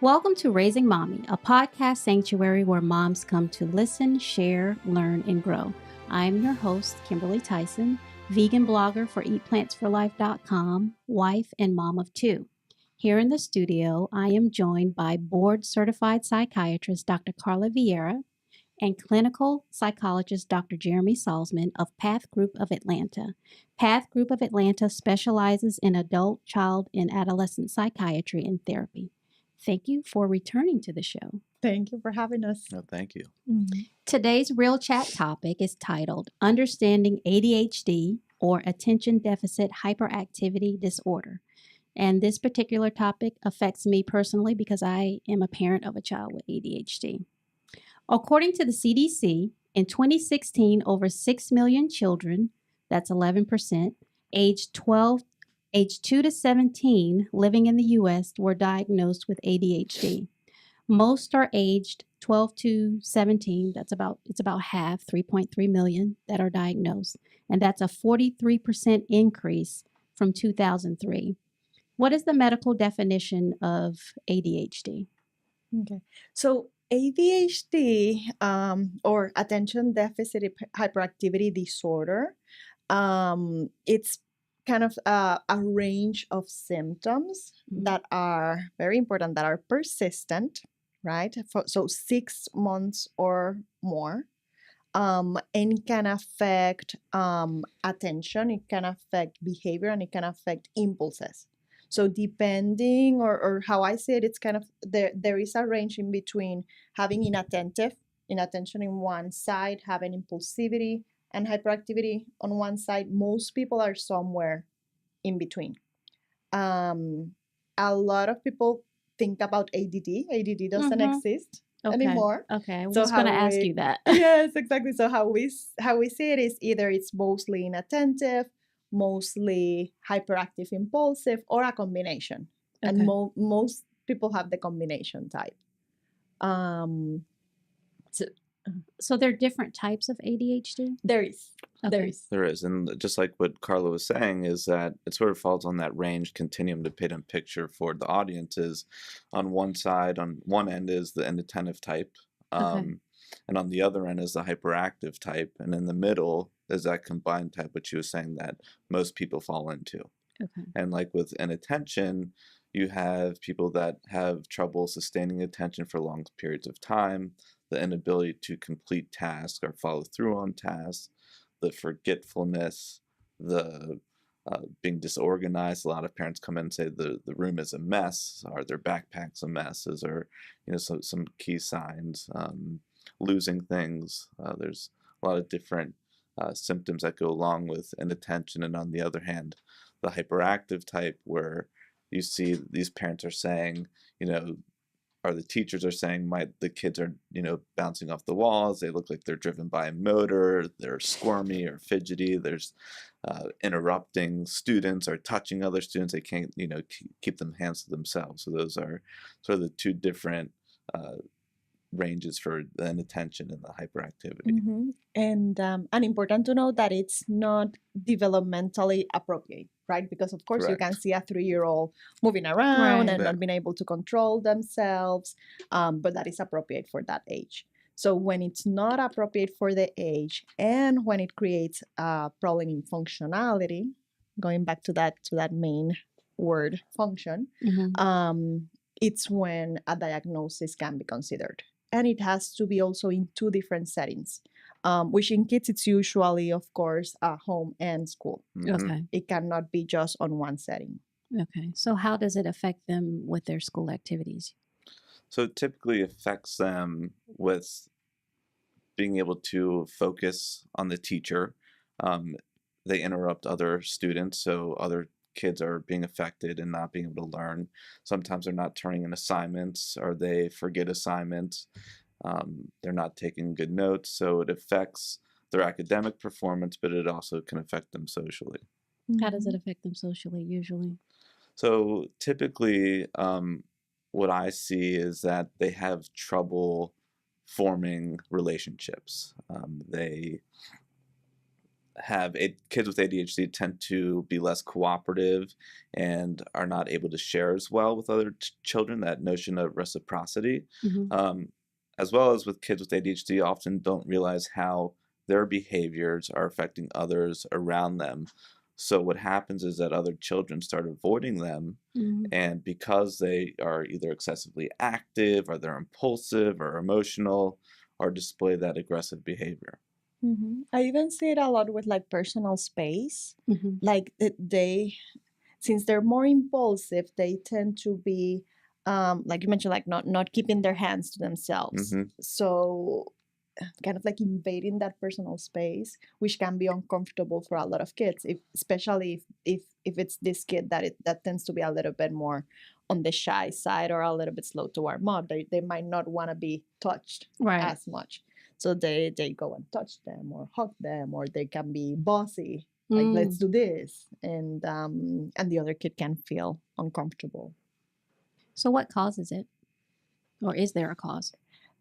Welcome to Raising Mommy, a podcast sanctuary where moms come to listen, share, learn, and grow. I am your host, Kimberly Tyson, vegan blogger for eatplantsforlife.com, wife and mom of two. Here in the studio, I am joined by board-certified psychiatrist Dr. Karla Viera and clinical psychologist Dr. Jeremy Salzman of Path Group of Atlanta. Path Group of Atlanta specializes in adult, child, and adolescent psychiatry and therapy. Thank you for returning to the show. Thank you for having us. No, thank you. Mm-hmm. Today's Real Chat topic is titled Understanding ADHD or Attention Deficit Hyperactivity Disorder. And this particular topic affects me personally because I am a parent of a child with ADHD. According to the CDC, in 2016, over 6 million children, that's 11%, aged 2 to 17 living in the U.S. were diagnosed with ADHD. Most are aged 12 to 17. It's about half, 3.3 million that are diagnosed. And that's a 43% increase from 2003. What is the medical definition of ADHD? Okay. So ADHD or attention deficit hyperactivity disorder, it's kind of a range of symptoms that are very important, that are persistent, right? So 6 months or more. And it can affect attention, it can affect behavior, and it can affect impulses. So depending, or how I say it, it's kind of, there is a range in between having inattention in one side, having impulsivity and hyperactivity on one side. Most people are somewhere in between. A lot of people think about ADD. ADD doesn't exist anymore. Okay, I was going to ask you that. Yes, exactly. So how we see it is either it's mostly inattentive, mostly hyperactive impulsive, or a combination. Okay. And most people have the combination type. So there are different types of ADHD? There is. Okay. There is. And just like what Karla was saying is that it sort of falls on that range continuum to paint a picture for the audience. Is on one side, on one end is the inattentive type. And on the other end is the hyperactive type. And in the middle is that combined type, which you were saying that most people fall into. Okay. And like with inattention, you have people that have trouble sustaining attention for long periods of time, the inability to complete tasks or follow through on tasks, the forgetfulness, the being disorganized. A lot of parents come in and say the room is a mess, or their backpack's a mess, or some key signs, losing things. There's a lot of different symptoms that go along with inattention. And on the other hand, the hyperactive type, where you see these parents are saying, or the teachers are saying, the kids are, bouncing off the walls. They look like they're driven by a motor. They're squirmy or fidgety. There's interrupting students or touching other students. They can't, keep them hands to themselves. So those are sort of the two different ranges for the inattention and the hyperactivity. Mm-hmm. And important to know that it's not developmentally appropriate, right? Because of course you can see a 3-year-old moving around and not being able to control themselves, but that is appropriate for that age. So when it's not appropriate for the age, and when it creates a problem in functionality, going back to that main word, function, it's when a diagnosis can be considered. And it has to be also in 2 different settings, which in kids, it's usually, of course, home and school. Okay. It cannot be just on one setting. Okay. So how does it affect them with their school activities? So it typically affects them with being able to focus on the teacher. They interrupt other students, so other kids are being affected and not being able to learn. Sometimes they're not turning in assignments, or they forget assignments. They're not taking good notes, so it affects their academic performance, but it also can affect them socially. How does it affect them socially usually? So typically, what I see is that they have trouble forming relationships. They kids with ADHD tend to be less cooperative and are not able to share as well with other children, that notion of reciprocity. As well as with kids with ADHD, often don't realize how their behaviors are affecting others around them. So what happens is that other children start avoiding them, and because they are either excessively active or they're impulsive or emotional or display that aggressive behavior. I even see it a lot with like personal space. Like since they're more impulsive, they tend to be, like you mentioned, like not keeping their hands to themselves. So kind of like invading that personal space, which can be uncomfortable for a lot of kids, especially if it's this kid that tends to be a little bit more on the shy side or a little bit slow to warm up. They might not want to be touched as much. So they go and touch them or hug them, or they can be bossy, like let's do this, and the other kid can feel uncomfortable. So what causes it, or is there a cause?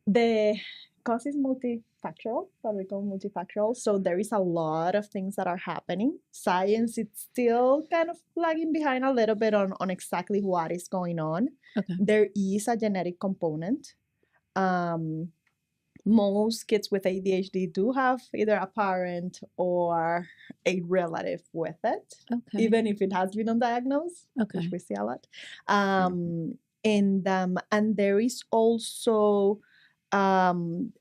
The cause is multifactorial, what we call multifactorial. So there is a lot of things that are happening. Science is still kind of lagging behind a little bit on exactly what is going on. There is a genetic component. Most kids with ADHD do have either a parent or a relative with it, even if it has been undiagnosed, which we see a lot. And there is also kind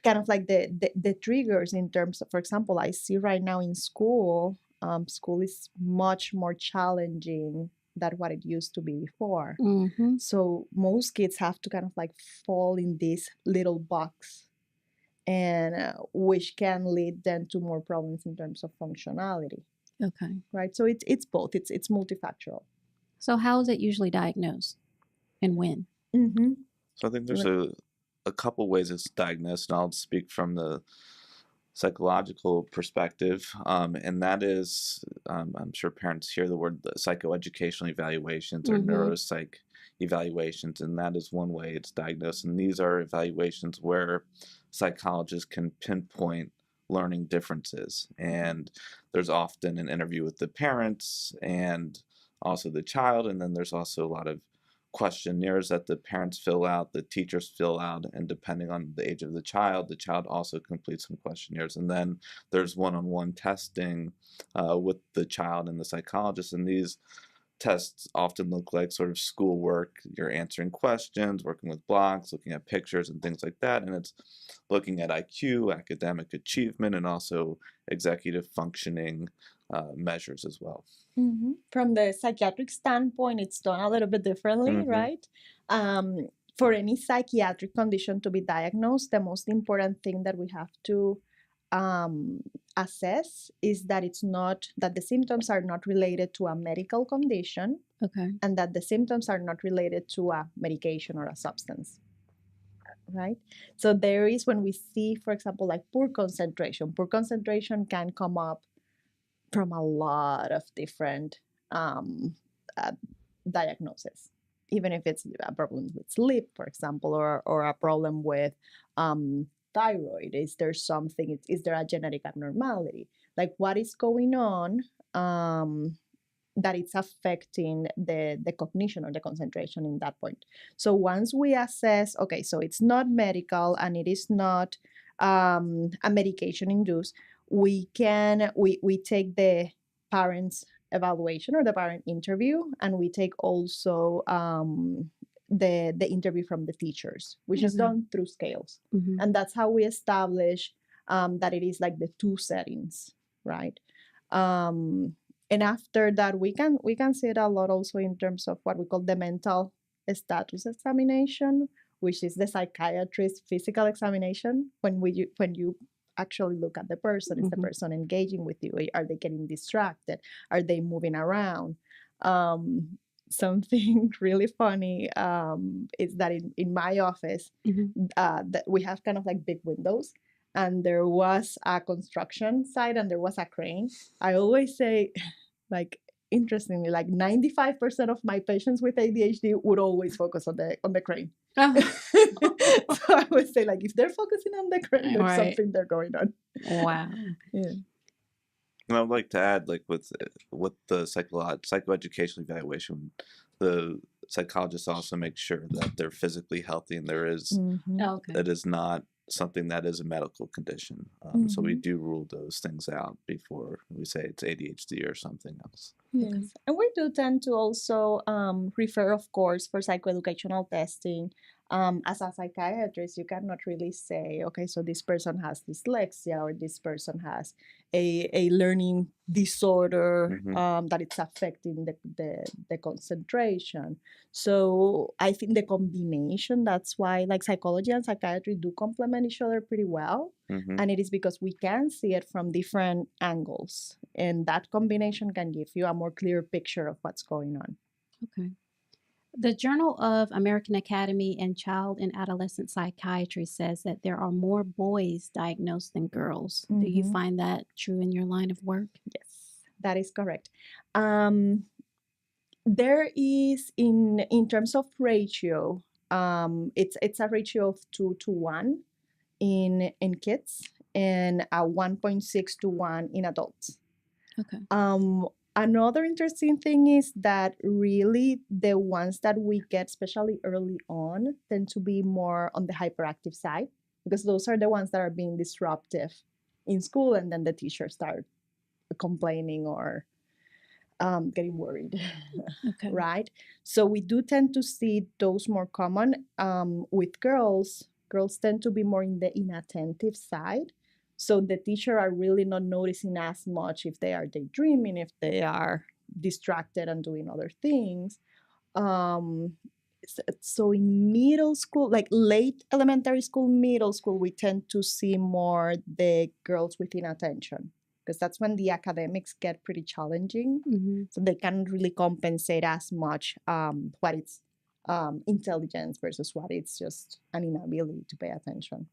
of like the triggers in terms of, for example, I see right now in school, school is much more challenging than what it used to be before. So most kids have to kind of like fall in this little box, and which can lead then to more problems in terms of functionality. Right. So it's both. It's multifactorial. So how is it usually diagnosed, and when? So I think there's a couple ways it's diagnosed, and I'll speak from the psychological perspective, and that is, I'm sure parents hear the word psychoeducational evaluations or neuropsych evaluations, and that is one way it's diagnosed. And these are evaluations where psychologists can pinpoint learning differences, and there's often an interview with the parents and also the child, and then there's also a lot of questionnaires that the parents fill out, the teachers fill out, and depending on the age of the child also completes some questionnaires. And then there's one-on-one testing with the child and the psychologist, and these tests often look like sort of schoolwork. You're answering questions, working with blocks, looking at pictures and things like that, and it's looking at IQ, academic achievement, and also executive functioning measures as well. From the psychiatric standpoint, it's done a little bit differently, right? For any psychiatric condition to be diagnosed, the most important thing that we have to assess is that that the symptoms are not related to a medical condition, and that the symptoms are not related to a medication or a substance. Right? So there is, when we see, for example, like poor concentration can come up from a lot of different diagnoses, even if it's a problem with sleep, for example, or a problem with thyroid. Is there something, is there a genetic abnormality? Like, what is going on that it's affecting the cognition or the concentration in that point? So once we assess, okay, so it's not medical and it is not a medication induced, we take the parent's evaluation or the parent interview, and we take also the interview from the teachers, which is done through scales. And that's how we establish that it is like the two settings, right? And after that, we can see it a lot also in terms of what we call the mental status examination, which is the psychiatrist's physical examination. When you actually look at the person, is the person engaging with you? Are they getting distracted? Are they moving around? Something really funny is that in my office, that we have kind of like big windows, and there was a construction site and there was a crane. I always say, like, interestingly, like 95% of my patients with ADHD would always focus on the crane. So I would say, like, if they're focusing on the crane, there's something there going on. Wow. Yeah. And I would like to add, like with the psychoeducational evaluation, the psychologist also makes sure that they're physically healthy and Mm-hmm. Okay. it is not something that is a medical condition. So we do rule those things out before we say it's ADHD or something else. Yes, and we do tend to also refer, of course, for psychoeducational testing. As a psychiatrist, you cannot really say, okay, so this person has dyslexia or this person has a learning disorder that it's affecting the concentration. So I think the combination, that's why like psychology and psychiatry do complement each other pretty well. And it is because we can see it from different angles. And that combination can give you a more clear picture of what's going on. Okay. The Journal of American Academy and Child and Adolescent Psychiatry says that there are more boys diagnosed than girls. Do you find that true in your line of work? Yes, that is correct. There is in terms of ratio, it's a ratio of 2 to 1 in kids and a 1.6 to 1 in adults. Okay. Another interesting thing is that really the ones that we get, especially early on, tend to be more on the hyperactive side because those are the ones that are being disruptive in school, and then the teachers start complaining or getting worried. Okay. Right? So we do tend to see those more common. With girls, girls tend to be more in the inattentive side. So the teacher are really not noticing as much if they are daydreaming, if they are distracted and doing other things. So in middle school, like late elementary school, middle school, we tend to see more the girls with inattention because that's when the academics get pretty challenging. So they can't really compensate as much what it's intelligence versus what it's just an inability to pay attention.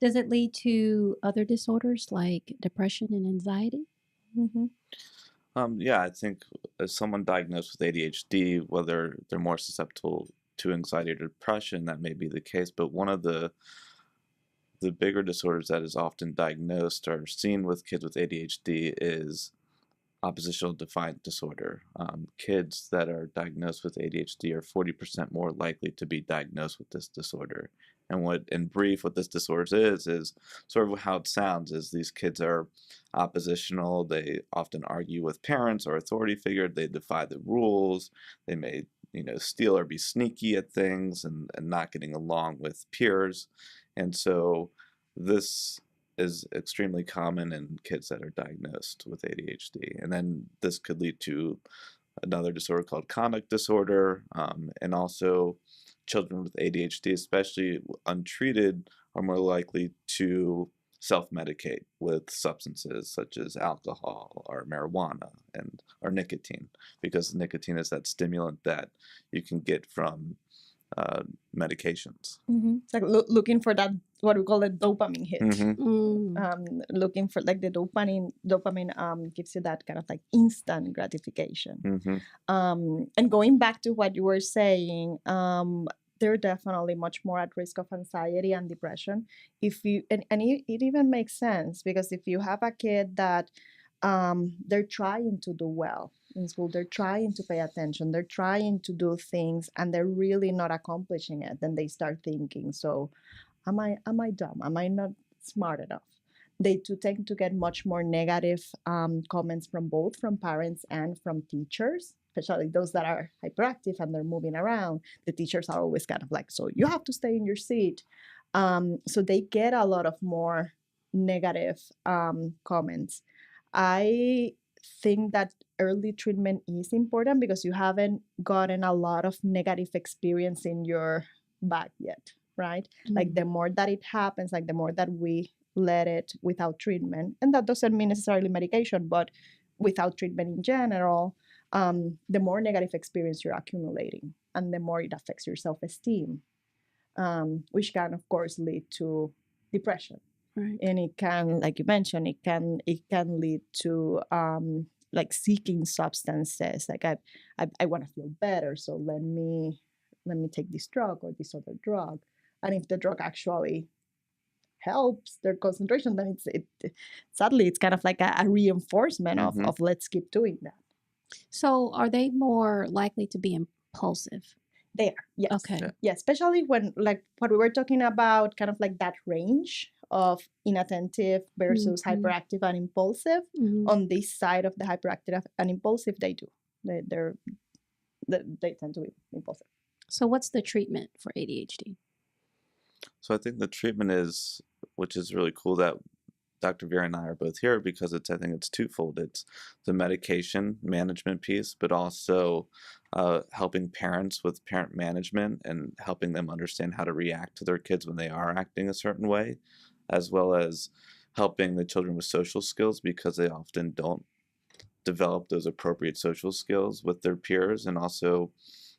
Does it lead to other disorders like depression and anxiety? Yeah, I think as someone diagnosed with ADHD, whether they're more susceptible to anxiety or depression, that may be the case. But one of the bigger disorders that is often diagnosed or seen with kids with ADHD is oppositional defiant disorder. Kids that are diagnosed with ADHD are 40% more likely to be diagnosed with this disorder. And what, in brief, what this disorder is sort of how it sounds, is these kids are oppositional. They often argue with parents or authority figures. They defy the rules. They may, steal or be sneaky at things and not getting along with peers. And so this is extremely common in kids that are diagnosed with ADHD. And then this could lead to another disorder called conduct disorder, and also children with ADHD, especially untreated, are more likely to self-medicate with substances such as alcohol or marijuana or nicotine, because nicotine is that stimulant that you can get from medications. It's like looking for that, what we call a dopamine hit. Looking for like the dopamine gives you that kind of like instant gratification. And going back to what you were saying, they're definitely much more at risk of anxiety and depression. If you and it even makes sense, because if you have a kid that they're trying to do well in school, they're trying to pay attention, they're trying to do things, and they're really not accomplishing it, then they start thinking, so am I dumb? Am I not smart enough? They do tend to get much more negative comments from parents and from teachers, especially those that are hyperactive and they're moving around. The teachers are always kind of like, so you have to stay in your seat. So they get a lot of more negative comments. I think that early treatment is important because you haven't gotten a lot of negative experience in your bag yet, right? Like the more that it happens, like the more that we let it without treatment, and that doesn't mean necessarily medication, but without treatment in general, the more negative experience you're accumulating and the more it affects your self-esteem, which can of course lead to depression. Right. And it can, like you mentioned, it can lead to like seeking substances. Like I want to feel better, so let me take this drug or this other drug. And if the drug actually helps their concentration, then sadly it's kind of like a reinforcement Mhm. of let's keep doing that. So are they more likely to be impulsive? They are, yes. Okay. Yeah. Yeah, especially when, like what we were talking about, kind of like that range of inattentive versus Mhm. hyperactive and impulsive. Mhm. On this side of the hyperactive and impulsive, they do. They tend to be impulsive. So what's the treatment for ADHD? So I think the treatment is, which is really cool that Dr. Viera and I are both here, because I think it's twofold. It's the medication management piece, but also helping parents with parent management and helping them understand how to react to their kids when they are acting a certain way, as well as helping the children with social skills, because they often don't develop those appropriate social skills with their peers, and also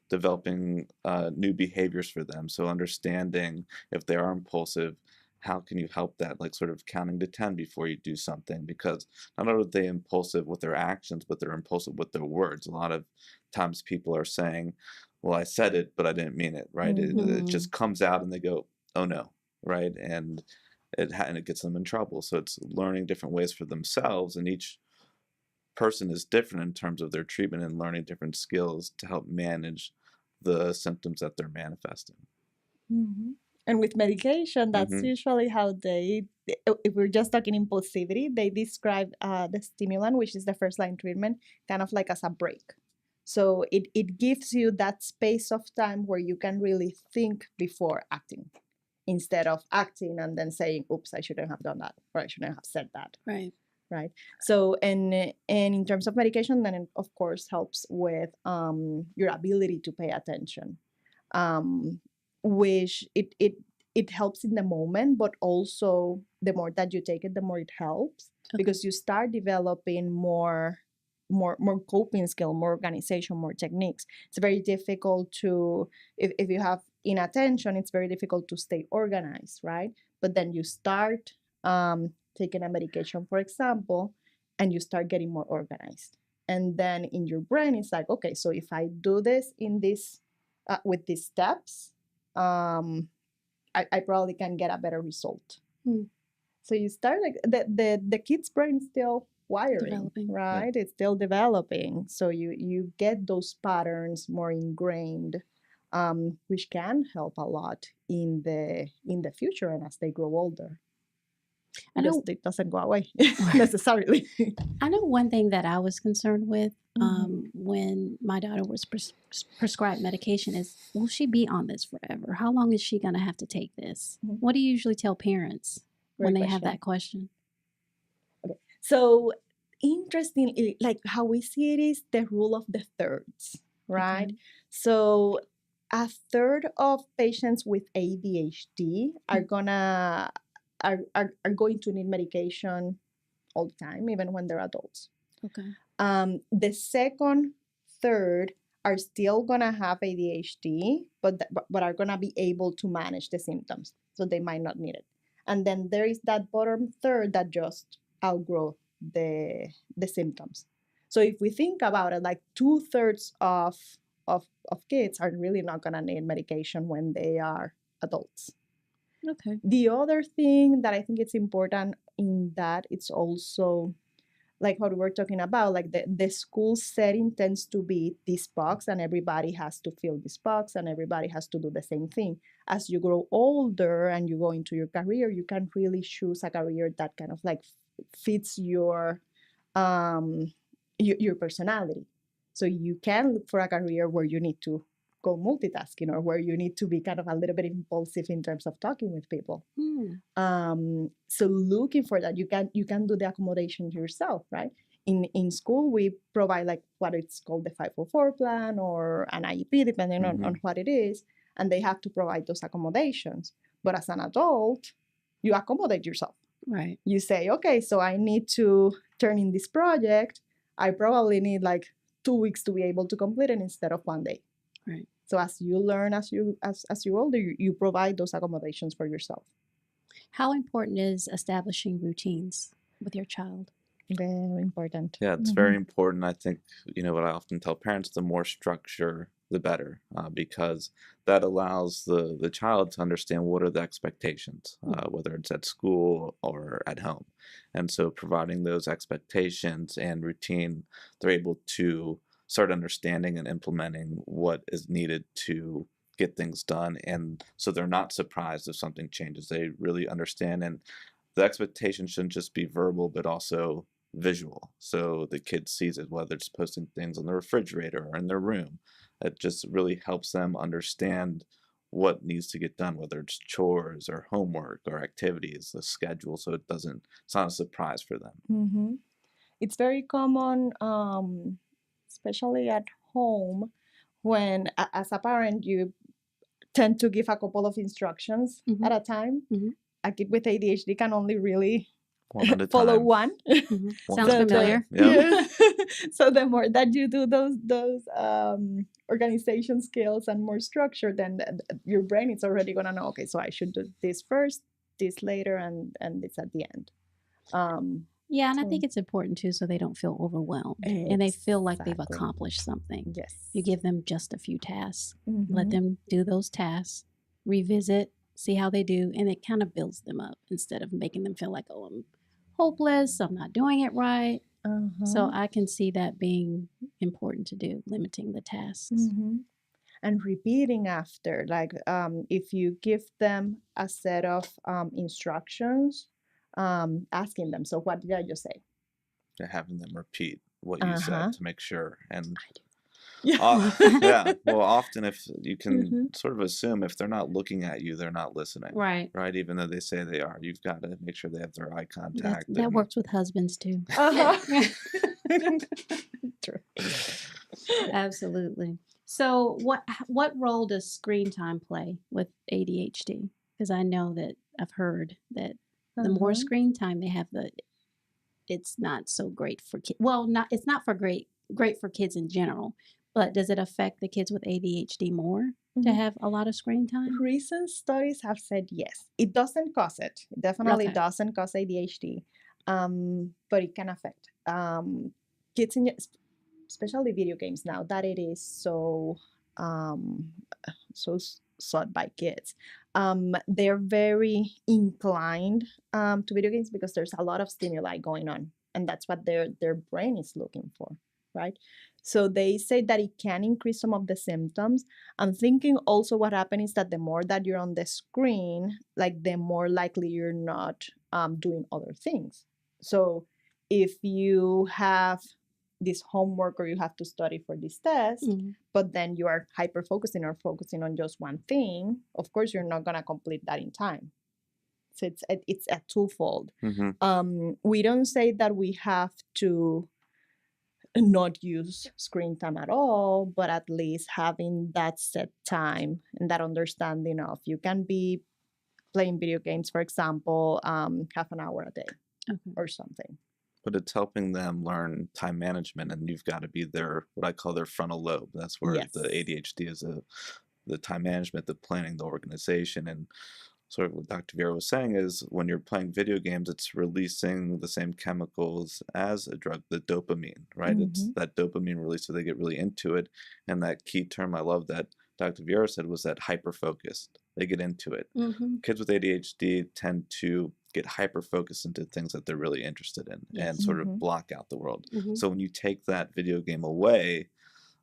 developing new behaviors for them. So understanding if they are impulsive, how can you help that, like sort of counting to 10 before you do something, because not only are they impulsive with their actions, but they're impulsive with their words. A lot of times people are saying, well, I said it, but I didn't mean it, right? It just comes out and they go, oh no, right? And it gets them in trouble. So it's learning different ways for themselves, and each person is different in terms of their treatment and learning different skills to help manage the symptoms that they're manifesting. Mm-hmm. And with medication, that's Mhm. usually how if we're just talking impulsivity, they describe the stimulant, which is the first line treatment, kind of like as a break. So it gives you that space of time where you can really think before acting, instead of acting and then saying, oops, I shouldn't have done that, or I shouldn't have said that. Right. Right. So, and in terms of medication, then it of course helps with your ability to pay attention, which it helps in the moment, but also the more that you take it, the more it helps, because you start developing more coping skill, more organization, more techniques. It's very difficult to, if you have inattention, it's very difficult to stay organized, right? But then you start taking a medication, for example, and you start getting more organized. And then in your brain, it's like, okay, so if I do this in this with these steps, I probably can get a better result. So you start like the kid's brain is still wiring, Developing. right? It's still developing. So you get those patterns more ingrained, which can help a lot in the future and as they grow older. I know Because it doesn't go away necessarily. I know one thing that I was concerned with Mhm. when my daughter was prescribed medication is, will she be on this forever? How long is she going to have to take this? Mhm. What do you usually tell parents when Great they have question. that question? Okay. So interestingly, like how we see it is the rule of the thirds, right? Okay. So a third of patients with ADHD are gonna are going to need medication all the time, even when they're adults. Okay. The second third are still gonna have ADHD, but are gonna be able to manage the symptoms, so they might not need it. And then there is that bottom third that just outgrow the symptoms. So if we think about it, like 2/3 of kids are really not gonna need medication when they are adults. Okay. The other thing that I think it's important in that, it's also like what we were talking about, like the school setting tends to be this box, and everybody has to fill this box, and everybody has to do the same thing. As you grow older and you go into your career, you can really choose a career that kind of like fits your personality. So you can look for a career where you need to go multitasking, or where you need to be kind of a little bit impulsive in terms of talking with people. So looking for that, you can do the accommodation yourself, right? In school, we provide like what it's called the 504 plan or an IEP, depending on what it is, and they have to provide those accommodations. But as an adult, you accommodate yourself. Right. You say, okay, so I need to turn in this project. I probably need like 2 weeks to be able to complete it instead of 1 day. Right. So as you learn, as you're older, you provide those accommodations for yourself. How important is establishing routines with your child? Very important. Yeah, it's very important. I think, what I often tell parents, the more structure the better, because that allows the child to understand what are the expectations, whether it's at school or at home. And so providing those expectations and routine, they're able to start understanding and implementing what is needed to get things done. And so they're not surprised if something changes. They really understand. And the expectation shouldn't just be verbal, but also visual. So the kid sees it, whether it's posting things on the refrigerator or in their room. It just really helps them understand what needs to get done, whether it's chores or homework or activities, the schedule. So it's not a surprise for them. Mm-hmm. It's very common, especially at home, when as a parent you tend to give a couple of instructions Mhm. at a time. Mhm. A kid with ADHD can only really One at a follow time. one. Mhm. One Sounds at a familiar. time. Yeah. Yes. So the more that you do those organization skills and more structure, then your brain is already gonna know. Okay, so I should do this first, this later, and this at the end. Yeah, and I So- think it's important too, so they don't feel overwhelmed and they feel like they've Exactly. accomplished something. Yes. You give them just a few tasks, let Mhm. them do those tasks, revisit, see how they do, and it kind of builds them up instead of making them feel like, oh, I'm hopeless, I'm not doing it right. So Uh-huh. I can see that being important to do, limiting the tasks. Mhm. And repeating after, like if you give them a set of instructions, asking them, so what did I just say? Having them repeat what you Uh-huh. said to make sure. And Yeah. yeah, well, often if you can Mhm. sort of assume if they're not looking at you, they're not listening. Right. Right, even though they say they are, you've got to make sure they have their eye contact. That and- works with husbands too. Uh-huh. True. Absolutely. So, what role does screen time play with ADHD? Because I know that I've heard that the more Uh-huh. screen time they have, it's not so great for kids. Well, it's not for great for kids in general, but does it affect the kids with ADHD more to Mhm. have a lot of screen time? Recent studies have said yes. It doesn't cause it. It definitely Okay. doesn't cause ADHD, but it can affect kids in especially video games now that it is so um, sought by kids. They're very inclined to video games because there's a lot of stimuli going on, and that's what their brain is looking for, right? So they say that it can increase some of the symptoms. I'm thinking also what happens is that the more that you're on the screen, like the more likely you're not doing other things. So if you have this homework or you have to study for this test, Mhm. but then you are hyper focusing or focusing on just one thing, of course you're not gonna complete that in time. So it's a twofold. Mhm. We don't say that we have to not use screen time at all, but at least having that set time and that understanding of you can be playing video games, for example, half an hour a day Okay. or something. But it's helping them learn time management, and you've got to be their what I call their frontal lobe. That's where Yes. the ADHD is the time management, the planning, the organization, and sort of what Dr. Viera was saying is when you're playing video games, it's releasing the same chemicals as a drug, the dopamine, right? It's Mhm. that dopamine release, so they get really into it. And that key term I love that Dr. Viera said was that hyper-focused. They get into it. Mm-hmm. Kids with ADHD tend to get hyper-focused into things that they're really interested in and Yes. sort Mhm. of block out the world. Mhm. So when you take that video game away,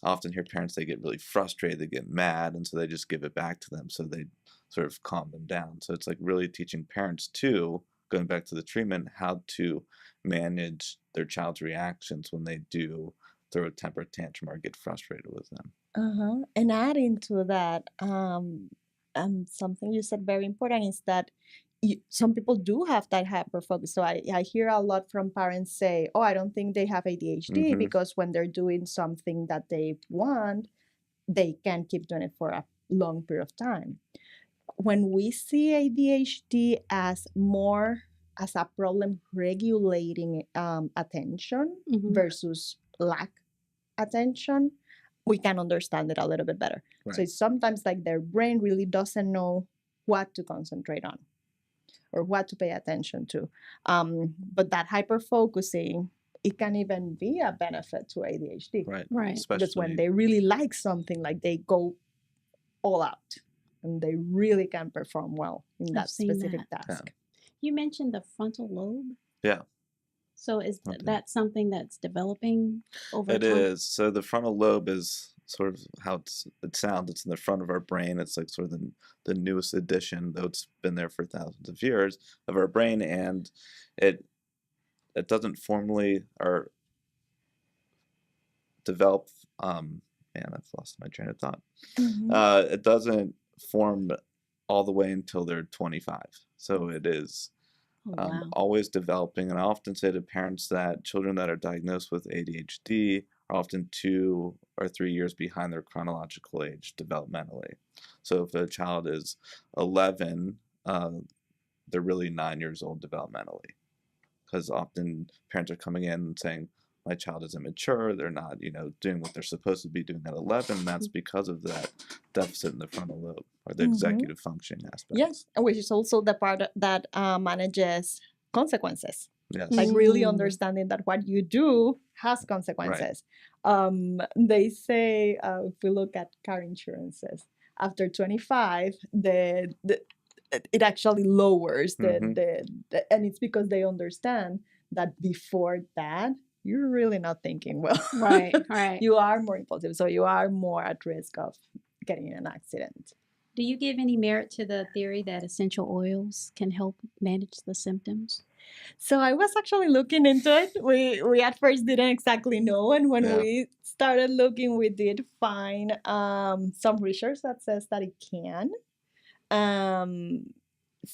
I often hear parents, they get really frustrated, they get mad, and so they just give it back to them. So they sort of calm them down. So it's like really teaching parents too, going back to the treatment, how to manage their child's reactions when they do throw a temper tantrum or get frustrated with them. Uh-huh. And adding to that, something you said very important is that some people do have that hyper focus. So I hear a lot from parents say, "Oh, I don't think they have ADHD Mhm. because when they're doing something that they want, they can keep doing it for a long period of time." When we see ADHD as more as a problem regulating attention Mhm. versus lack attention, we can understand it a little bit better. So Right. it's sometimes like their brain really doesn't know what to concentrate on or what to pay attention to. But that hyper focusing it can even be a benefit to ADHD. Right. Right. Because when Especially they really like something, like they go all out and they really can perform well in I've that seen specific that. task. You mentioned the frontal lobe. Yeah. So is Okay. that something that's developing over It time? is. So the frontal lobe is sort of how it sounds. It's in the front of our brain. It's like sort of the newest addition, though it's been there for thousands of years, of our brain, and it doesn't formally or develop. Man, I've lost my train of thought. It doesn't form all the way until they're 25. So it is Oh, wow. always developing. And I often say to parents that children that are diagnosed with ADHD are often 2 or 3 years behind their chronological age developmentally. So if a child is 11, they're really 9 years old developmentally. Because often parents are coming in and saying, my child is immature, they're not, doing what they're supposed to be doing at 11. And that's because of that deficit in the frontal lobe or the executive functioning aspect. Yes, and which is also the part that manages consequences. Yes. Like really understanding that what you do has consequences. They say, if we look at car insurances, after 25, it actually lowers and it's because they understand that before that, you're really not thinking well. Right, right. You are more impulsive, so you are more at risk of getting in an accident. Do you give any merit to the theory that essential oils can help manage the symptoms? So I was actually looking into it. We at first didn't exactly know, and when we started looking, we did find some research that says that it can.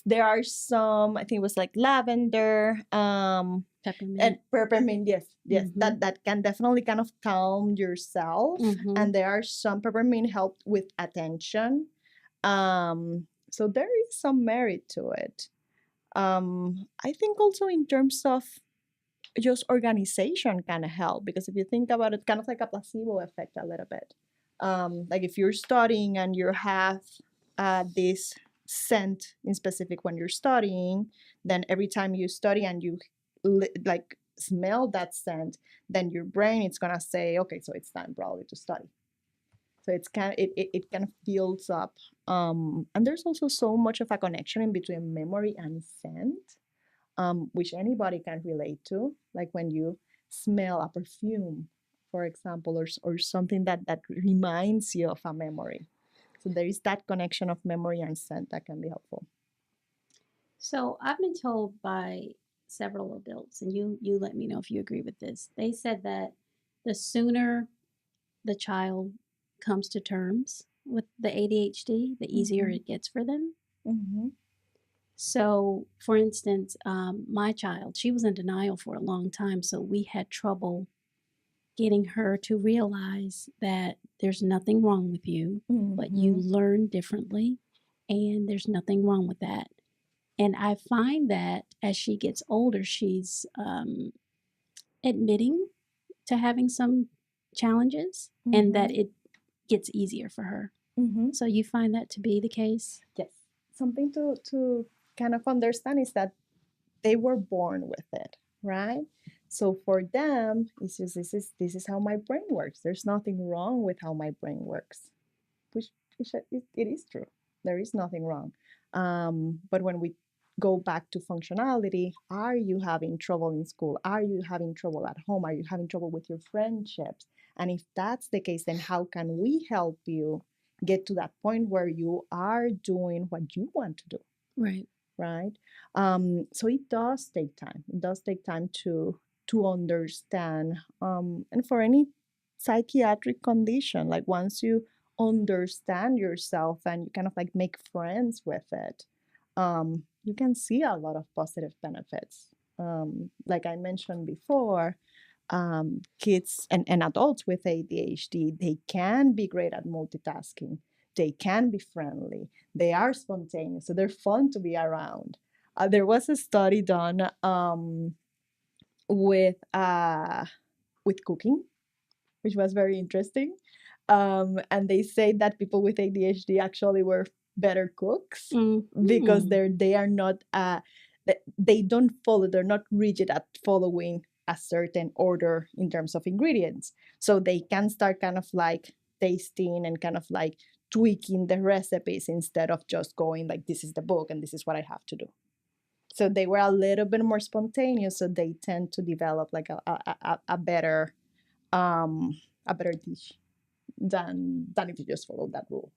There are some, I think it was like lavender, Peppermint. and peppermint. Yes, that can definitely kind of calm yourself. And there are some peppermint help with attention. So there is some merit to it. I think also in terms of just organization can help, because if you think about it, kind of like a placebo effect a little bit. Like if you're studying and you have this scent in specific when you're studying, then every time you study and you like smell that scent, then your brain is gonna say, okay, so it's time probably to study. So it kind of builds up. And there's also so much of a connection in between memory and scent, which anybody can relate to. Like when you smell a perfume, for example, or something that reminds you of a memory. So there is that connection of memory and scent that can be helpful. So I've been told by several adults, and you let me know if you agree with this. They said that the sooner the child comes to terms with the ADHD, the easier it gets for them. So, for instance, my child, she was in denial for a long time, so we had trouble getting her to realize that there's nothing wrong with you, but you learn differently, and there's nothing wrong with that. And I find that as she gets older, she's admitting to having some challenges and that it gets easier for her. So you find that to be the case? Yes. Something to kind of understand is that they were born with it, right? So for them, it's just this is how my brain works. There's nothing wrong with how my brain works, which it is true. There is nothing wrong. But when we go back to functionality, are you having trouble in school? Are you having trouble at home? Are you having trouble with your friendships? And if that's the case, then how can we help you get to that point where you are doing what you want to do? Right? So it does take time. It does take time to understand. And for any psychiatric condition, like once you understand yourself and you kind of like make friends with it, you can see a lot of positive benefits. Like I mentioned before, kids and adults with ADHD, they can be great at multitasking. They can be friendly. They are spontaneous, so they're fun to be around. There was a study done with cooking, which was very interesting. And they say that people with ADHD actually were better cooks because they are not they don't follow. They're not rigid at following a certain order in terms of ingredients. So they can start kind of like tasting and kind of like tweaking the recipes instead of just going like, this is the book and this is what I have to do. So they were a little bit more spontaneous, so they tend to develop like a better dish than if you just follow that rule.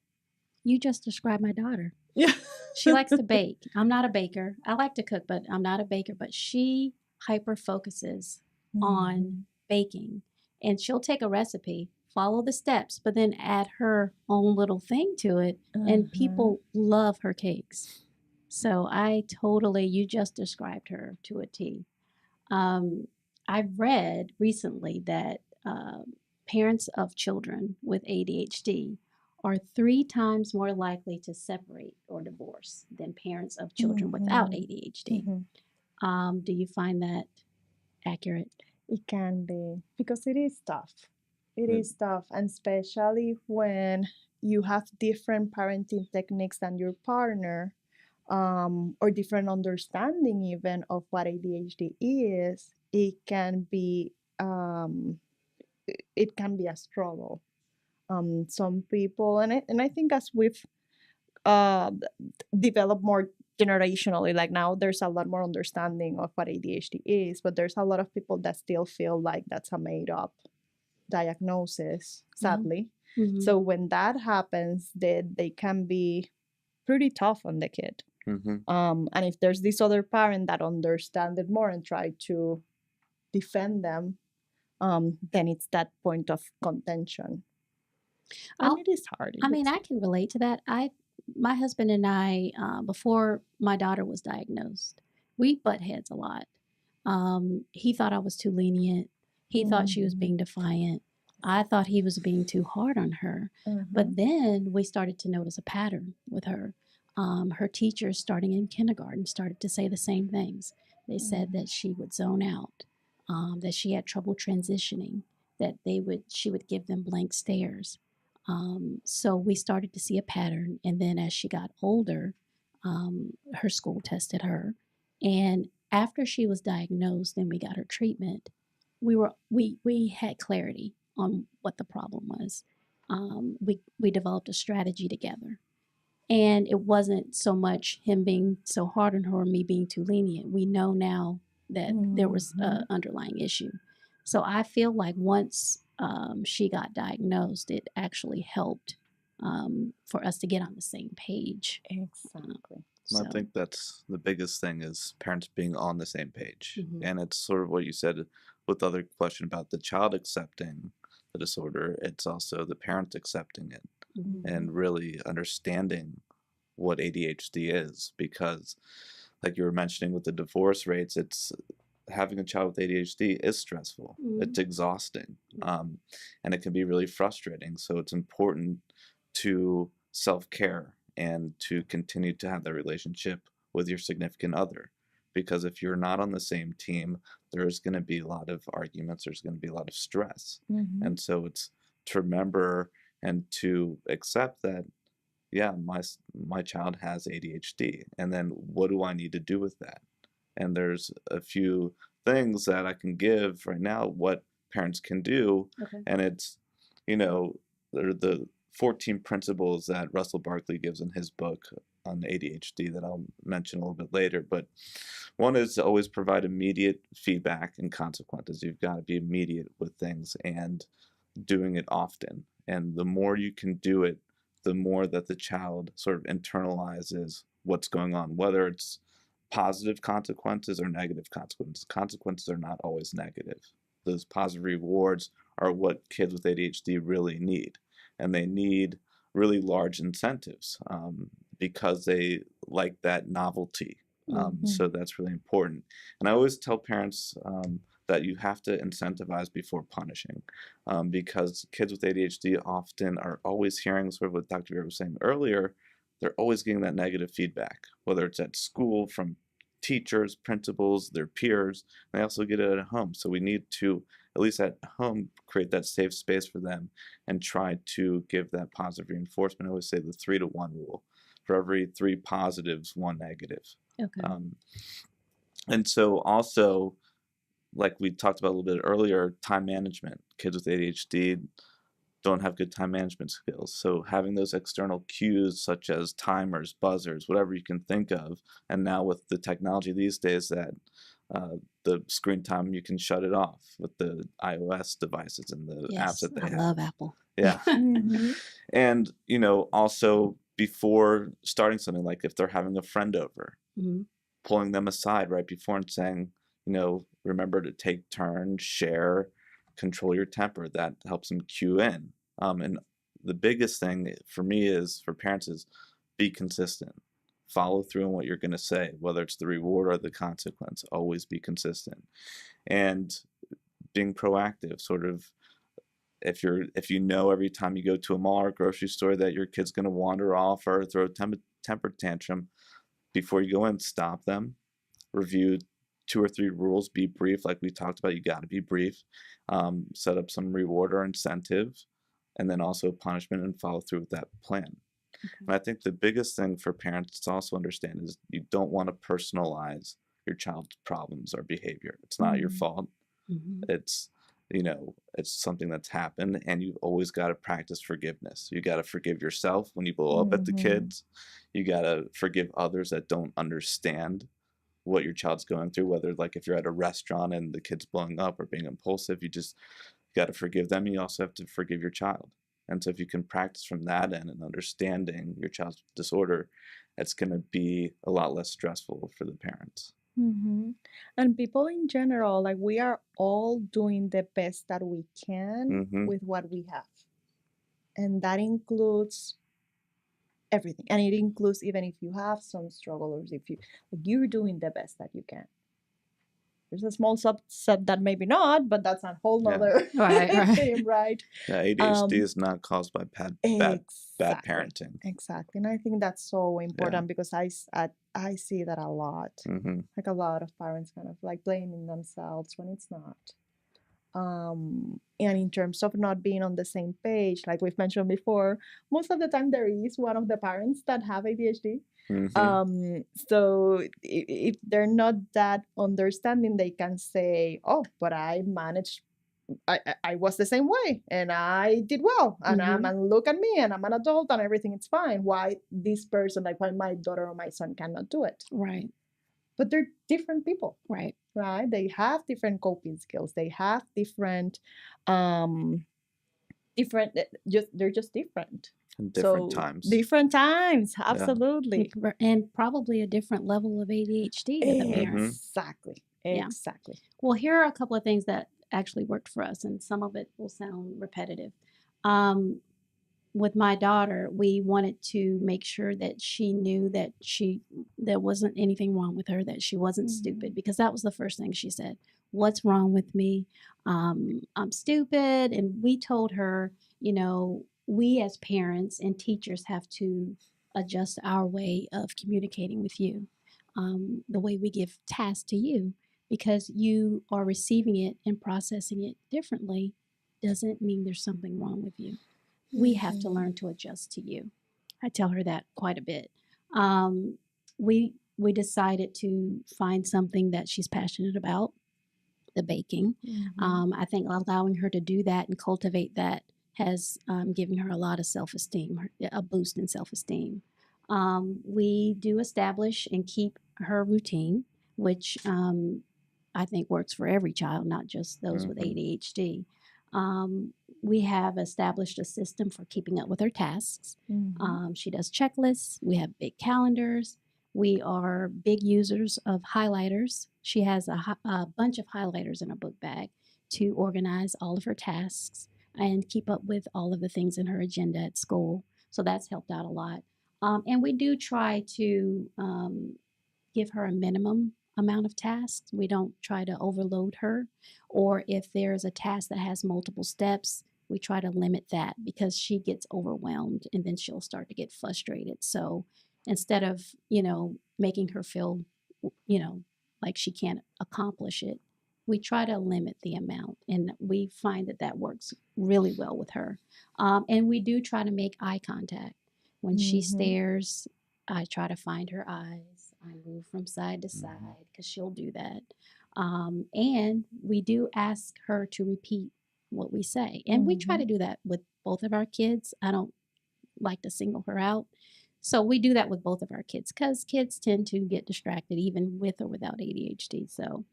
You just described my daughter. Yeah. She likes to bake. I'm not a baker. I like to cook, but I'm not a baker. But she hyper focuses on baking. And she'll take a recipe, follow the steps, but then add her own little thing to it. And people love her cakes. So you just described her to a T. I've read recently that parents of children with ADHD are 3 times more likely to separate or divorce than parents of children without ADHD. Do you find that accurate? It can be, because it is tough. It is tough, and especially when you have different parenting techniques than your partner, or different understanding even of what ADHD is. It can be a struggle. Some people, and I think as we've developed more generationally, like now there's a lot more understanding of what ADHD is, but there's a lot of people that still feel like that's a made up diagnosis, sadly. So when that happens, they can be pretty tough on the kid. And if there's this other parent that understands it more and try to defend them, then it's that point of contention. And it is hard. I can relate to that. My husband and I, before my daughter was diagnosed, we butt heads a lot. He thought I was too lenient. He thought she was being defiant. I thought he was being too hard on her. But then we started to notice a pattern with her. Her teachers, starting in kindergarten, started to say the same things. They said that she would zone out, that she had trouble transitioning, that she would give them blank stares. So we started to see a pattern. And then as she got older, her school tested her. And after she was diagnosed and we got her treatment, we had clarity on what the problem was. We developed a strategy together. And it wasn't so much him being so hard on her or me being too lenient. We know now that there was an underlying issue. So I feel like once she got diagnosed, it actually helped for us to get on the same page. Exactly. So. I think that's the biggest thing, is parents being on the same page. And it's sort of what you said with the other question about the child accepting the disorder. It's also the parent accepting it and really understanding what ADHD is, because like you were mentioning with the divorce rates, it's having a child with ADHD is stressful. It's exhausting, and it can be really frustrating. So it's important to self-care and to continue to have that relationship with your significant other, because if you're not on the same team, there's going to be a lot of arguments, there's going to be a lot of stress. And so it's to remember and to accept that, yeah, my child has ADHD, and then what do I need to do with that? And there's a few things that I can give right now, what parents can do. And it's, there are the 14 principles that Russell Barkley gives in his book on ADHD that I'll mention a little bit later. But one is to always provide immediate feedback and consequences. You've got to be immediate with things and doing it often. And the more you can do it, the more that the child sort of internalizes what's going on, whether it's positive consequences or negative consequences. Consequences are not always negative. Those positive rewards are what kids with ADHD really need. And they need really large incentives because they like that novelty. So that's really important. And I always tell parents that you have to incentivize before punishing, because kids with ADHD often are always hearing sort of what Dr. Viera was saying earlier. They're always getting that negative feedback, whether it's at school from teachers, principals, their peers. They also get it at home. So we need to, at least at home, create that safe space for them and try to give that positive reinforcement. I always say the 3-to-1 rule. For every 3 positives, 1 negative. And so also like we talked about a little bit earlier, time management. Kids with ADHD don't have good time management skills. So having those external cues such as timers, buzzers, whatever you can think of, and now with the technology these days that the screen time, you can shut it off with the iOS devices and the apps Yes, that they I have. love Apple. Yeah. Mhm. And, you know, also before starting something, like if they're having a friend over, hmm pulling them aside right before and saying, you know, remember to take turns, share, control your temper. That helps them cue in. And the biggest thing for me is for parents is be consistent. Follow through on what you're going to say, whether it's the reward or the consequence. Always be consistent. And being proactive, sort of, if you know every time you go to a mall or grocery store that your kid's going to wander off or throw a temper tantrum, before you go in, stop them, review 2 or 3 rules, be brief, like we talked about. You got to be brief. Set up some reward or incentive, and then also punishment, and follow through with that plan. And I think the biggest thing for parents to also understand is you don't want to personalize your child's problems or behavior. It's not your fault. hmm It's, you know, it's something that's happened, and you've always got to practice forgiveness. You got to forgive yourself when you blow up at the Mhm. kids. You got to forgive others that don't understand what your child's going through, whether like if you're at a restaurant and the kid's blowing up or being impulsive, you just got to forgive them. You also have to forgive your child. And so if you can practice from that end and understanding your child's disorder, it's going to be a lot less stressful for the parents. Mhm. And people in general, like we are all doing the best that we can hmm with what we have. And that includes everything. And it includes even if you have some struggles, if you like you're doing the best that you can. There's a small subset that maybe not, but that's a whole Yeah. nother Right. thing, right? Yeah, ADHD is not caused by bad Exactly. parenting. Exactly. And I think that's so important because I see that a lot. hmm Like a lot of parents kind of like blaming themselves when it's not. And in terms of not being on the same page, like we've mentioned before, most of the time there is one of the parents that have ADHD. hmm So if they're not that understanding, they can say, "Oh, but I managed. I was the same way, and I did well, and and look at me, and I'm an adult, and everything is fine. Why this person, like why my daughter or my son cannot do it?" Right. But they're different people, Right. right? They have different coping skills. They have different, um, they're just different. Different So times. different times, Yeah. absolutely. And probably a different level of ADHD to the parent. Exactly. Yeah. Exactly. Well, here are a couple of things that actually worked for us, and some of it will sound repetitive. With my daughter, we wanted to make sure that she knew that there wasn't anything wrong with her, that she wasn't stupid, because that was the first thing she said. What's wrong with me? I'm stupid. And we told her, you know, we as parents and teachers have to adjust our way of communicating with you, the way we give tasks to you, because you are receiving it and processing it differently doesn't mean there's something wrong with you. We have to learn to adjust to you. I tell her that quite a bit. We decided to find something that she's passionate about, the baking. I think allowing her to do that and cultivate that has given her a lot of self-esteem, a boost in self-esteem. We do establish and keep her routine, which I think works for every child, not just those with ADHD. We have established a system for keeping up with her tasks. She does checklists. We have big calendars. We are big users of highlighters. She has a bunch of highlighters in her book bag to organize all of her tasks and keep up with all of the things in her agenda at school. So that's helped out a lot. And we do try to give her a minimum amount of tasks. We don't try to overload her. Or if there's a task that has multiple steps, we try to limit that because she gets overwhelmed and then she'll start to get frustrated. So instead of, making her feel, like she can't accomplish it, we try to limit the amount. And we find that that works really well with her. And we do try to make eye contact. When she stares, I try to find her eyes. I move from side to side because she'll do that. And we do ask her to repeat what we say. And we try to do that with both of our kids. I don't like to single her out. So we do that with both of our kids because kids tend to get distracted even with or without ADHD. So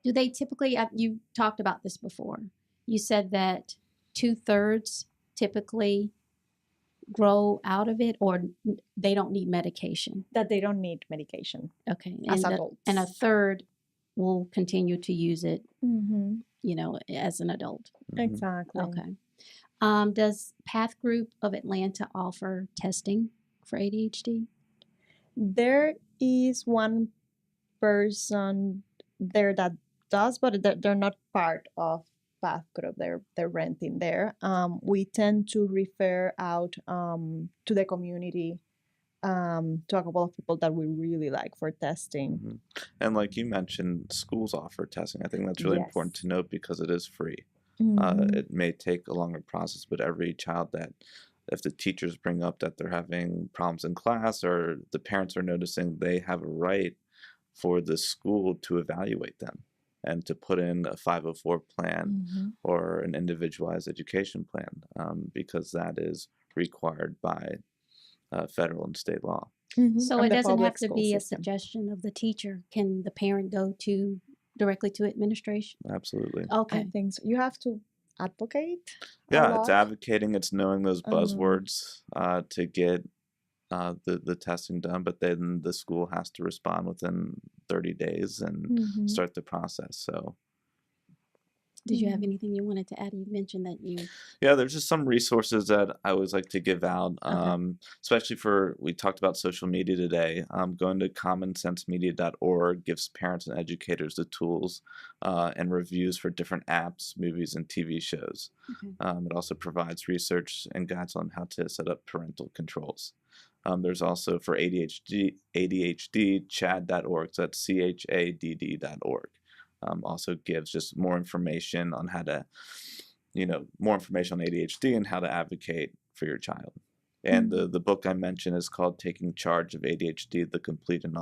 do they typically, you talked about this before, you said that 2/3 typically grow out of it, or they don't need medication? That they don't need medication. Okay. As and adults. And a third will continue to use it, Mm-hmm. as an adult. Exactly. Okay. Does Path Group of Atlanta offer testing for ADHD? There is one person there that does, but they're not part of Path Group. They're renting there. We tend to refer out to the community, to a couple of people that we really like for testing. And like you mentioned, schools offer testing. I think that's really important to note because it is free. It may take a longer process, but every child that, if the teachers bring up that they're having problems in class or the parents are noticing, they have a right for the school to evaluate them and to put in a 504 plan or an individualized education plan, because that is required by federal and state law. So From it the doesn't have public to school be a system. suggestion of the teacher. Can the parent go directly to administration? Absolutely. I Okay. think so. You have to advocate. a Yeah, it's lot. advocating, it's knowing those buzzwords to get the testing done, but then the school has to respond within 30 days and start the process. So Did you have anything you wanted to add? You mentioned that you... yeah, there's just some resources that I always like to give out, especially we talked about social media today. Going to commonsensemedia.org gives parents and educators the tools and reviews for different apps, movies, and TV shows. It also provides research and guides on how to set up parental controls. There's also for ADHD, chad.org, so that's CHADD.org. Also gives just more information on how to, more information on ADHD and how to advocate for your child. And the book I mentioned is called Taking Charge of ADHD, The Complete and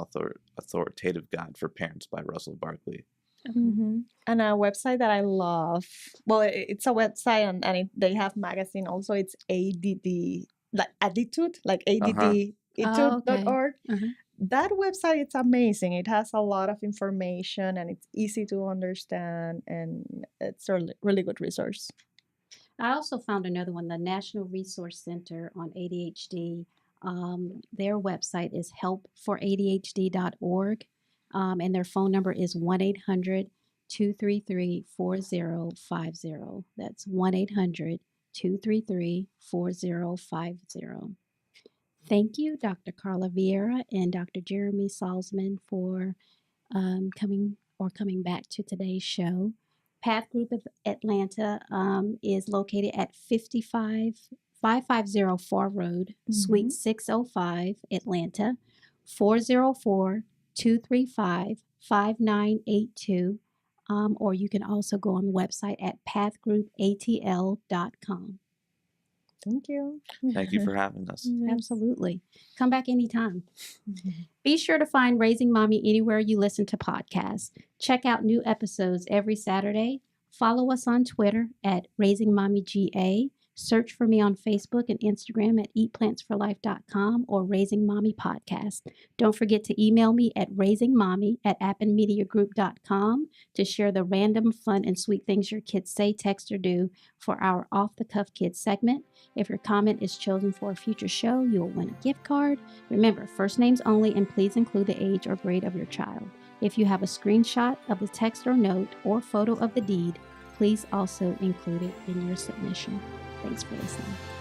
Authoritative Guide for Parents by Russell Barkley. And a website that I love, well, it's a website and they have magazine also. It's ADD, like attitude, like ADDitude.org. That website, it's amazing. It has a lot of information and it's easy to understand, and it's a really good resource. I also found another one, the National Resource Center on ADHD. Their website is helpforadhd.org, and their phone number is 1-800-233-4050. That's 1-800-233-4050. Thank you, Dr. Karla Viera and Dr. Jeremy Salzman, for coming back to today's show. Path Group of Atlanta is located at 5504 Road, Suite 605, Atlanta, 404-235-5982. Or you can also go on the website at pathgroupatl.com. Thank you. Thank you for having us. Absolutely. Come back anytime. Be sure to find Raising Mommy anywhere you listen to podcasts. Check out new episodes every Saturday. Follow us on Twitter at RaisingMommyGA. Search for me on Facebook and Instagram at eatplantsforlife.com or Raising Mommy Podcast. Don't forget to email me at raisingmommy@appenmediagroup.com to share the random, fun, and sweet things your kids say, text, or do for our Off the Cuff Kids segment. If your comment is chosen for a future show, you will win a gift card. Remember, first names only, and please include the age or grade of your child. If you have a screenshot of the text or note or photo of the deed, please also include it in your submission. Thanks for listening.